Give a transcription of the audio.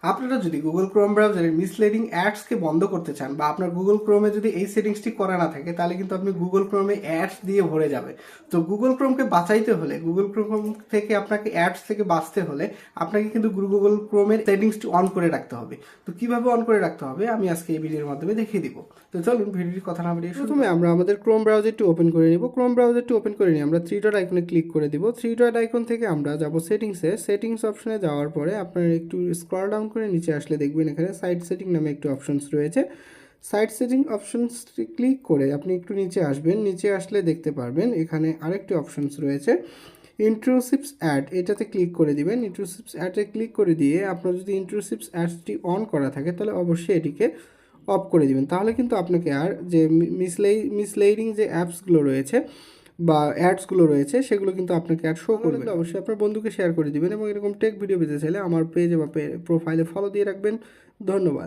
আপনারা যদি Google Chrome ব্রাউজারের misleading অ্যাডসকে বন্ধ করতে চান বা আপনার গুগল ক্রোমে যদি এই সেটিংসটি করা না থাকে তাহলে কিন্তু আপনি গুগল ক্রোমে অ্যাডস দিয়ে ভরে যাবে। তো গুগল ক্রোমকে বাঁচাইতে হলে, গুগল ক্রোম থেকে আপনাকে অ্যাডস থেকে বাঁচতে হলে আপনাকে কিন্তু গুগল ক্রোমের সেটিংসটি অন করে রাখতে হবে। তো কিভাবে অন করে রাখতে হবে আমি আজকে এই ভিডিওর মাধ্যমে দেখিয়ে দিব। তো চলুন ভিডিওর কথা না বাড়িয়ে প্রথমে আমরা আমাদের ক্রোম ব্রাউজারটি ওপেন করে নিব। ক্রোম ব্রাউজারটি ওপেন করে নিয়ে আমরা থ্রি ডট আইকনে ক্লিক করে দিব। থ্রি ডট আইকন থেকে আমরা যাব সেটিংসে। সেটিংস অপশনে যাওয়ার পরে আপনারা একটু স্ক্রল ডাউন করে নিচে আসলে দেখবেন এখানে সাইট সেটিং নামে একটু অপশনস রয়েছে। সাইট সেটিং অপশনসটি ক্লিক করে আপনি একটু নিচে আসবেন। নিচে আসলে দেখতে পারবেন এখানে আরেকটি অপশনস রয়েছে ইন্ট্রুসিভস অ্যাড, এটাতে ক্লিক করে দিবেন। ইন্ট্রুসিভস অ্যাডে ক্লিক করে দিয়ে আপনার যদি ইন্ট্রুসিভস অ্যাডসটি অন করা থাকে তাহলে অবশ্যই এটিকে অফ করে দিবেন। তাহলে কিন্তু আপনাকে আর যে মিসলেডিং যে অ্যাপসগুলো রয়েছে বা অ্যাডসগুলো রয়েছে সেগুলো কিন্তু আপনাকে আর শো করবে। অবশ্যই আপনার বন্ধুকে শেয়ার করে দিবেন এবং এরকম টেক ভিডিও পেতে চাইলে আমার পেজে বা প্রোফাইলে ফলো দিয়ে রাখবেন। ধন্যবাদ।